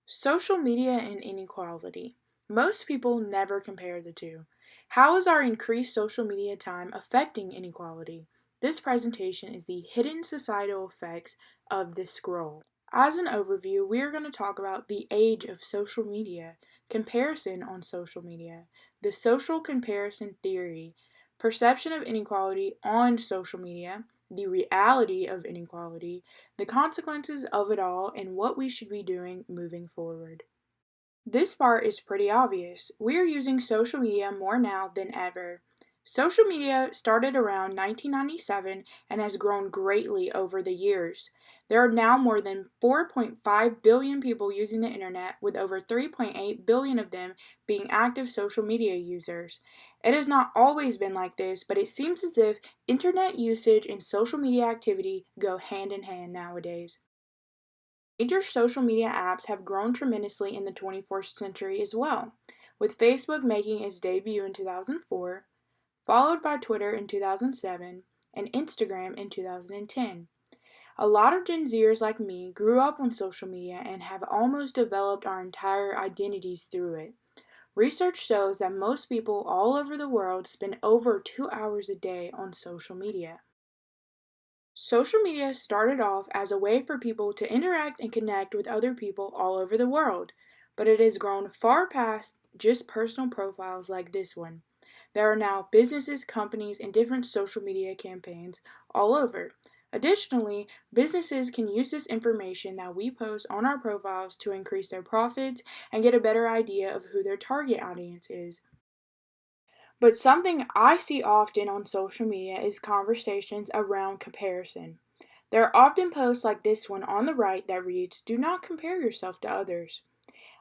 Social media and inequality. Most people never compare the two. How is our increased social media time affecting inequality? This presentation is the hidden societal effects of this scroll. As an overview, we are going to talk about the age of social media, comparison on social media, the social comparison theory, perception of inequality on social media, the reality of inequality, the consequences of it all, and what we should be doing moving forward. This part is pretty obvious. We are using social media more now than ever. Social media started around 1997 and has grown greatly over the years. There are now more than 4.5 billion people using the internet, with over 3.8 billion of them being active social media users. It has not always been like this, but it seems as if internet usage and social media activity go hand in hand nowadays. Major social media apps have grown tremendously in the 21st century as well, with Facebook making its debut in 2004, followed by Twitter in 2007, and Instagram in 2010. A lot of Gen Zers like me grew up on social media and have almost developed our entire identities through it. Research shows that most people all over the world spend over 2 hours a day on social media. Social media started off as a way for people to interact and connect with other people all over the world, but it has grown far past just personal profiles like this one. There are now businesses, companies, and different social media campaigns all over. Additionally, businesses can use this information that we post on our profiles to increase their profits and get a better idea of who their target audience is. But something I see often on social media is conversations around comparison. There are often posts like this one on the right that reads, "Do not compare yourself to others."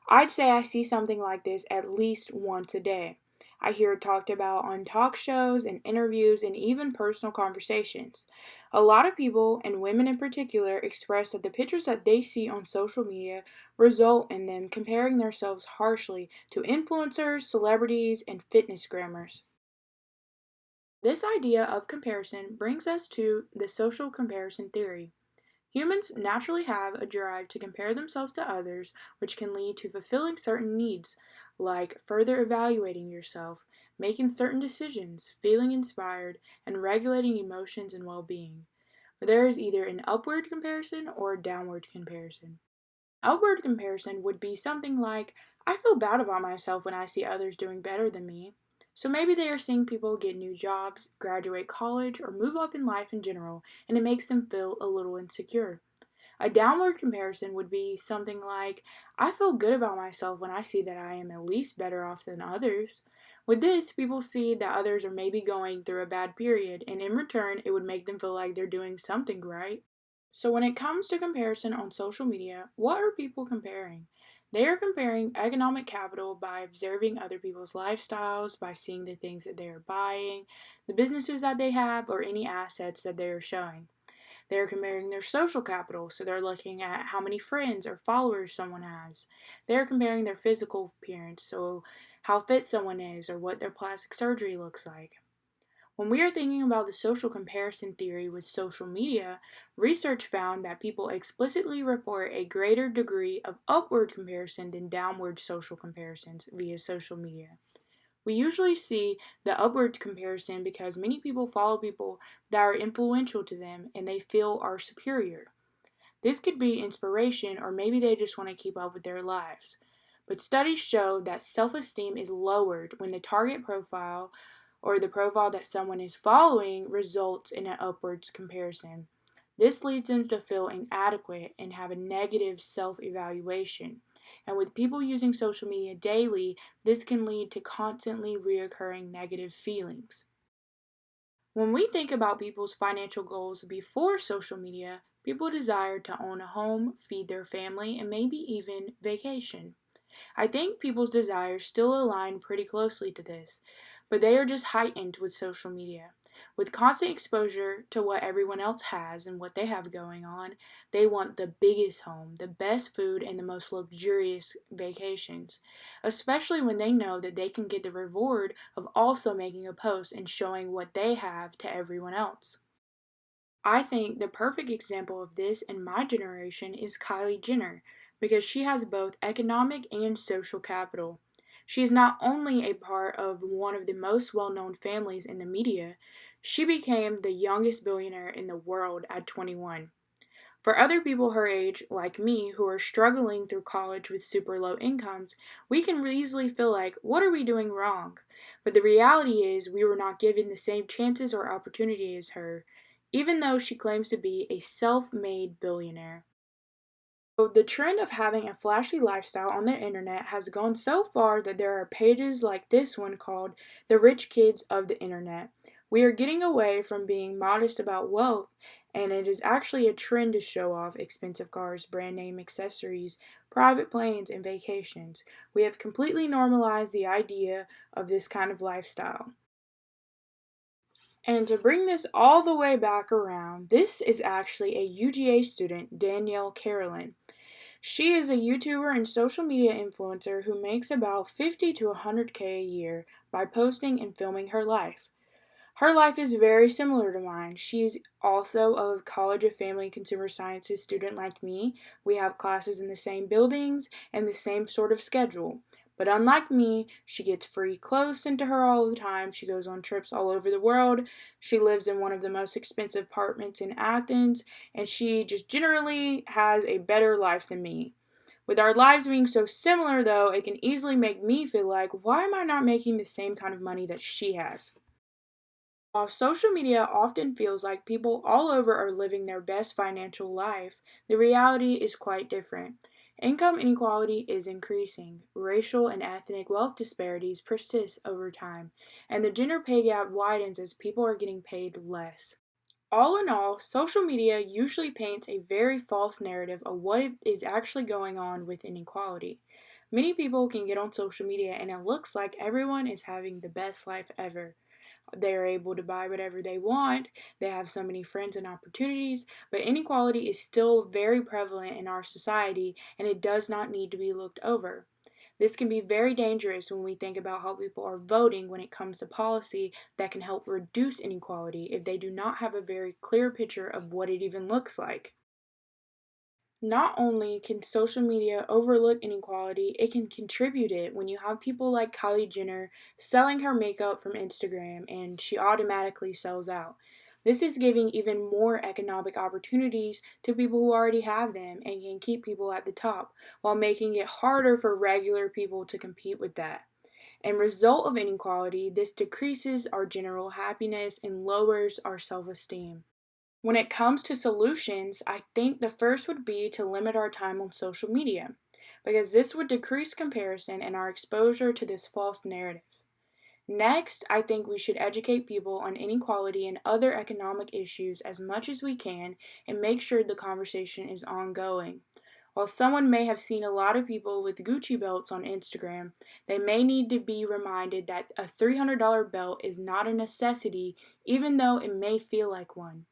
I'd say I see something like this at least once a day. I hear it talked about on talk shows and interviews and even personal conversations. A lot of people, and women in particular, express that the pictures that they see on social media result in them comparing themselves harshly to influencers, celebrities, and fitness grammars. This idea of comparison brings us to the social comparison theory. Humans naturally have a drive to compare themselves to others, which can lead to fulfilling certain needs, like further evaluating yourself, making certain decisions, feeling inspired, and regulating emotions and well being. But there is either an upward comparison or a downward comparison. Upward comparison would be something like, I feel bad about myself when I see others doing better than me. So maybe they are seeing people get new jobs, graduate college, or move up in life in general, and it makes them feel a little insecure. A downward comparison would be something like, I feel good about myself when I see that I am at least better off than others. With this, people see that others are maybe going through a bad period, and in return, it would make them feel like they're doing something right. So, when it comes to comparison on social media, what are people comparing? They are comparing economic capital by observing other people's lifestyles, by seeing the things that they are buying, the businesses that they have, or any assets that they are showing. They are comparing their social capital, so they're looking at how many friends or followers someone has. They are comparing their physical appearance, so how fit someone is or what their plastic surgery looks like. When we are thinking about the social comparison theory with social media, research found that people explicitly report a greater degree of upward comparison than downward social comparisons via social media. We usually see the upward comparison because many people follow people that are influential to them and they feel are superior. This could be inspiration, or maybe they just want to keep up with their lives. But studies show that self esteem is lowered when the target profile or the profile that someone is following results in an upwards comparison. This leads them to feel inadequate and have a negative self evaluation. And with people using social media daily, this can lead to constantly reoccurring negative feelings. When we think about people's financial goals before social media, people desire to own a home, feed their family, and maybe even vacation. I think people's desires still align pretty closely to this, but they are just heightened with social media. With constant exposure to what everyone else has and what they have going on, they want the biggest home, the best food, and the most luxurious vacations, especially when they know that they can get the reward of also making a post and showing what they have to everyone else. I think the perfect example of this in my generation is Kylie Jenner, because she has both economic and social capital. She is not only a part of one of the most well known families in the media, she became the youngest billionaire in the world at 21. For other people her age, like me, who are struggling through college with super low incomes, we can easily feel like, what are we doing wrong? But the reality is, we were not given the same chances or opportunity as her, even though she claims to be a self made billionaire. So the trend of having a flashy lifestyle on the internet has gone so far that there are pages like this one called The Rich Kids of the Internet. We are getting away from being modest about wealth, and it is actually a trend to show off expensive cars, brand name accessories, private planes, and vacations. We have completely normalized the idea of this kind of lifestyle. And to bring this all the way back around, this is actually a UGA student, Danielle Carolyn. She is a YouTuber and social media influencer who makes about 50 to 100K a year by posting and filming her life. Her life is very similar to mine. She's also a College of Family and Consumer Sciences student like me. We have classes in the same buildings and the same sort of schedule. But unlike me, she gets free clothes sent to her all the time. She goes on trips all over the world. She lives in one of the most expensive apartments in Athens, and she just generally has a better life than me. With our lives being so similar, though, it can easily make me feel like, why am I not making the same kind of money that she has? While social media often feels like people all over are living their best financial life, the reality is quite different. Income inequality is increasing, racial and ethnic wealth disparities persist over time, and the gender pay gap widens as people are getting paid less. All in all, social media usually paints a very false narrative of what is actually going on with inequality. Many people can get on social media and it looks like everyone is having the best life ever. They are able to buy whatever they want, they have so many friends and opportunities, but inequality is still very prevalent in our society and it does not need to be looked over. This can be very dangerous when we think about how people are voting when it comes to policy that can help reduce inequality if they do not have a very clear picture of what it even looks like. Not only can social media overlook inequality, it can contribute it when you have people like Kylie Jenner selling her makeup from Instagram and she automatically sells out. This is giving even more economic opportunities to people who already have them and can keep people at the top while making it harder for regular people to compete with that. And result of inequality, this decreases our general happiness and lowers our self-esteem. When it comes to solutions, I think the first would be to limit our time on social media, because this would decrease comparison and our exposure to this false narrative. Next, I think we should educate people on inequality and other economic issues as much as we can and make sure the conversation is ongoing. While someone may have seen a lot of people with Gucci belts on Instagram, they may need to be reminded that a $300 belt is not a necessity, even though it may feel like one.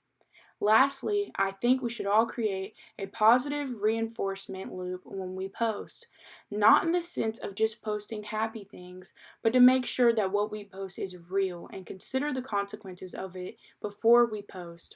Lastly, I think we should all create a positive reinforcement loop when we post. Not in the sense of just posting happy things, but to make sure that what we post is real and consider the consequences of it before we post.